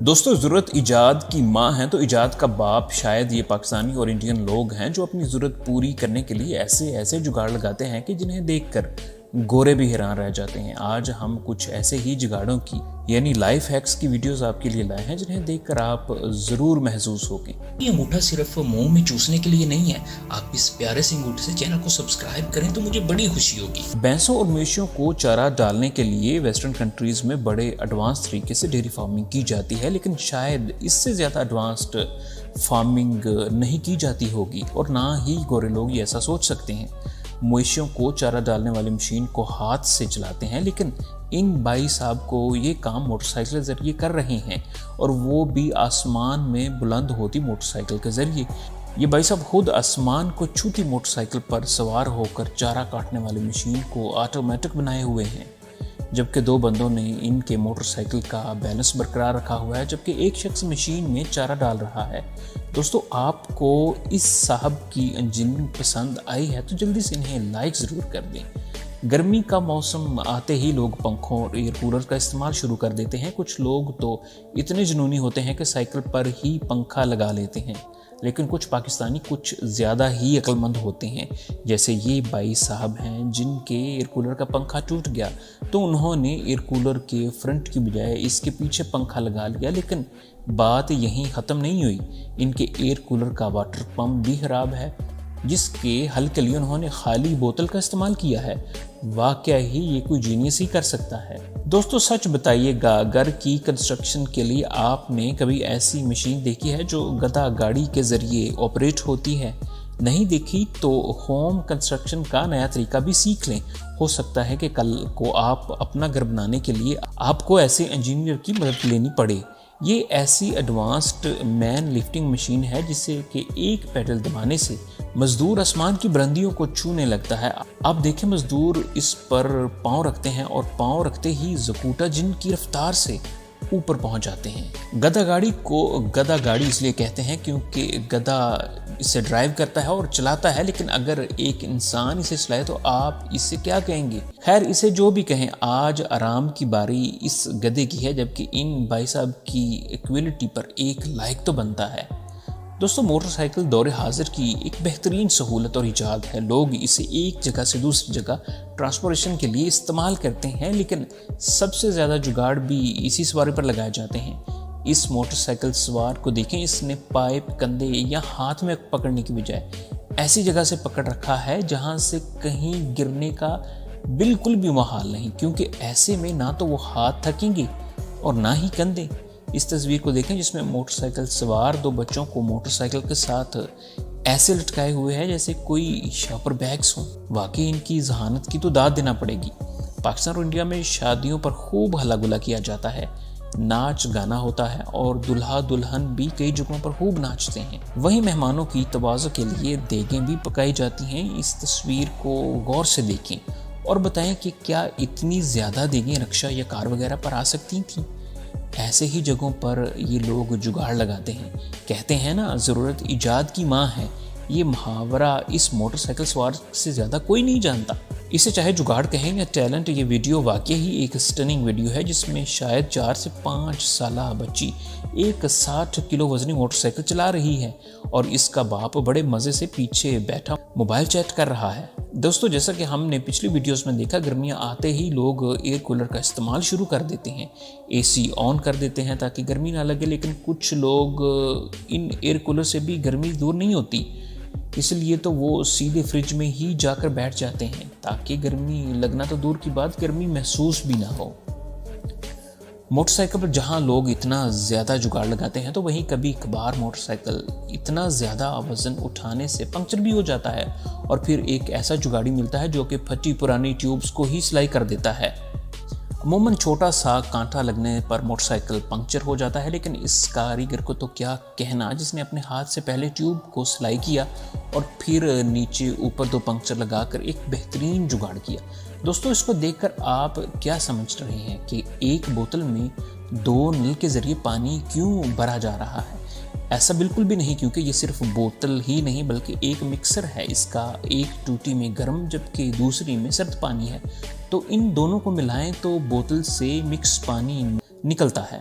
دوستو ضرورت ایجاد کی ماں ہے تو ایجاد کا باپ شاید یہ پاکستانی اور انڈین لوگ ہیں جو اپنی ضرورت پوری کرنے کے لیے ایسے جگاڑ لگاتے ہیں کہ جنہیں دیکھ کر گورے بھی حیران رہ جاتے ہیں۔ آج ہم کچھ ایسے ہی جگاڑوں کی یعنی لائف ہیکس کی ویڈیوز آپ کے لیے لائے ہیں جنہیں دیکھ کر آپ ضرور محظوظ ہوگے۔ یہ انگوٹھا صرف منہ میں چوسنے کے لیے نہیں ہے، آپ اس پیارے سے انگوٹھے سے چینل کو سبسکرائب کریں تو مجھے بڑی خوشی ہوگی۔ بھینسوں اور مویشیوں کو چارہ ڈالنے کے لیے ویسٹرن کنٹریز میں بڑے ایڈوانس طریقے سے ڈیری فارمنگ کی جاتی ہے، لیکن شاید اس سے زیادہ ایڈوانسڈ فارمنگ نہیں کی جاتی ہوگی اور نہ ہی گورے لوگ یہ ایسا سوچ سکتے ہیں۔ مویشیوں کو چارہ ڈالنے والی مشین کو ہاتھ سے چلاتے ہیں، لیکن ان بھائی صاحب کو یہ کام موٹر سائیکل کے ذریعے کر رہے ہیں، اور وہ بھی آسمان میں بلند ہوتی موٹر سائیکل کے ذریعے۔ یہ بھائی صاحب خود آسمان کو چھوتی موٹر سائیکل پر سوار ہو کر چارہ کاٹنے والی مشین کو آٹومیٹک بنائے ہوئے ہیں، جبکہ دو بندوں نے ان کے موٹر سائیکل کا بیلنس برقرار رکھا ہوا ہے، جبکہ ایک شخص مشین میں چارہ ڈال رہا ہے۔ دوستو، آپ کو اس صاحب کی انجینئرنگ پسند آئی ہے تو جلدی سے انہیں لائک ضرور کر دیں۔ گرمی کا موسم آتے ہی لوگ پنکھوں اور ایئر کولر کا استعمال شروع کر دیتے ہیں۔ کچھ لوگ تو اتنے جنونی ہوتے ہیں کہ سائیکل پر ہی پنکھا لگا لیتے ہیں، لیکن کچھ پاکستانی کچھ زیادہ ہی عقل مند ہوتے ہیں، جیسے یہ بھائی صاحب ہیں جن کے ایئر کولر کا پنکھا ٹوٹ گیا تو انہوں نے ایئر کولر کے فرنٹ کی بجائے اس کے پیچھے پنکھا لگا لیا، لیکن بات یہیں ختم نہیں ہوئی۔ ان کے ایئر کولر کا واٹر پمپ بھی خراب ہے، جس کے حل کے لیے انہوں نے خالی بوتل کا استعمال کیا ہے۔ واقعہ ہی یہ کوئی جینیس ہی کر سکتا ہے۔ دوستو، سچ بتائیے گا، گھر کی کنسٹرکشن کے لیے آپ نے کبھی ایسی مشین دیکھی ہے جو گدھا گاڑی کے ذریعے آپریٹ ہوتی ہے؟ نہیں دیکھی تو ہوم کنسٹرکشن کا نیا طریقہ بھی سیکھ لیں۔ ہو سکتا ہے کہ کل کو آپ اپنا گھر بنانے کے لیے آپ کو ایسے انجینئر کی مدد لینی پڑے۔ یہ ایسی ایڈوانسڈ مین لفٹنگ مشین ہے جسے کہ ایک پیڈل دبانے سے مزدور آسمان کی بلندیوں کو چھونے لگتا ہے۔ آپ دیکھیں، مزدور اس پر پاؤں رکھتے ہیں اور پاؤں رکھتے ہی زکوٹا جن کی رفتار سے اوپر پہنچ جاتے ہیں۔ گدھا گاڑی کو گدھا گاڑی اس لیے کہتے ہیں کیونکہ گدھا اسے ڈرائیو کرتا ہے اور چلاتا ہے، لیکن اگر ایک انسان اسے چلائے تو آپ اسے کیا کہیں گے؟ خیر، اسے جو بھی کہیں، آج آرام کی باری اس گدھے کی ہے، جبکہ ان بھائی صاحب کی ایکویلٹی پر ایک لائق تو بنتا ہے۔ دوستو، موٹر سائیکل دور حاضر کی ایک بہترین سہولت اور ایجاد ہے۔ لوگ اسے ایک جگہ سے دوسری جگہ ٹرانسپورٹیشن کے لیے استعمال کرتے ہیں، لیکن سب سے زیادہ جگاڑ بھی اسی سواری پر لگائے جاتے ہیں۔ اس موٹر سائیکل سوار کو دیکھیں، اس نے پائپ کندھے یا ہاتھ میں پکڑنے کی بجائے ایسی جگہ سے پکڑ رکھا ہے جہاں سے کہیں گرنے کا بالکل بھی محال نہیں، کیونکہ ایسے میں نہ تو وہ ہاتھ تھکیں گے اور نہ ہی کندھے۔ اس تصویر کو دیکھیں جس میں موٹر سائیکل سوار دو بچوں کو موٹر سائیکل کے ساتھ ایسے لٹکائے ہوئے ہیں جیسے کوئی شاپر بیگز ہوں۔ واقعی ان کی ذہانت کی تو داد دینا پڑے گی۔ پاکستان اور انڈیا میں شادیوں پر خوب ہلا گلا کیا جاتا ہے، ناچ گانا ہوتا ہے اور دلہا دلہن بھی کئی جگہوں پر خوب ناچتے ہیں۔ وہیں مہمانوں کی تواضع کے لیے دیگیں بھی پکائی جاتی ہیں۔ اس تصویر کو غور سے دیکھیں اور بتائیں کہ کیا اتنی زیادہ دیگیں رکشا یا کار وغیرہ پر آ سکتی تھیں؟ ایسے ہی جگہوں پر یہ لوگ جگاڑ لگاتے ہیں۔ کہتے ہیں نا، ضرورت ایجاد کی ماں ہے۔ یہ محاورہ اس موٹر سائیکل سوار سے زیادہ کوئی نہیں جانتا۔ اسے چاہے جگاڑ کہیں یا ٹیلنٹ، یہ ویڈیو واقعی ہی ایک سٹننگ ویڈیو ہے جس میں شاید 4 سے 5 سالہ بچی ایک 60 کلو وزنی موٹر سائیکل چلا رہی ہے اور اس کا باپ بڑے مزے سے پیچھے بیٹھا موبائل چیٹ کر رہا ہے۔ دوستو، جیسا کہ ہم نے پچھلی ویڈیوز میں دیکھا، گرمیاں آتے ہی لوگ ایئر کولر کا استعمال شروع کر دیتے ہیں، اے سی آن کر دیتے ہیں تاکہ گرمی نہ لگے، لیکن کچھ لوگ ان ایئر کولر سے بھی گرمی دور نہیں ہوتی، اس لیے تو وہ سیدھے فریج میں ہی جا کر بیٹھ جاتے ہیں تاکہ گرمی لگنا تو دور کی بات، گرمی محسوس بھی نہ ہو۔ موٹر سائیکل پر جہاں لوگ اتنا زیادہ جگاڑ لگاتے ہیں تو وہیں کبھی کبھار موٹر سائیکل اتنا زیادہ وزن اٹھانے سے پنکچر بھی ہو جاتا ہے، اور پھر ایک ایسا جگاڑی ملتا ہے جو کہ پھٹی پرانی ٹیوبز کو ہی سلائی کر دیتا ہے۔ عموماً چھوٹا سا کانٹا لگنے پر موٹر سائیکل پنکچر ہو جاتا ہے، لیکن اس کاریگر کو تو کیا کہنا جس نے اپنے ہاتھ سے پہلے ٹیوب کو سلائی کیا اور پھر نیچے اوپر 2 پنکچر لگا کر ایک بہترین جگاڑ کیا۔ دوستو، اس کو دیکھ کر آپ کیا سمجھ رہے ہیں کہ ایک بوتل میں 2 نل کے ذریعے پانی کیوں بھرا جا رہا ہے؟ ایسا بالکل بھی نہیں، کیونکہ یہ صرف بوتل ہی نہیں بلکہ ایک مکسر ہے۔ اس کا ایک ٹوٹی میں گرم جبکہ دوسری میں سرد پانی ہے، تو ان دونوں کو ملائیں تو بوتل سے مکس پانی نکلتا ہے۔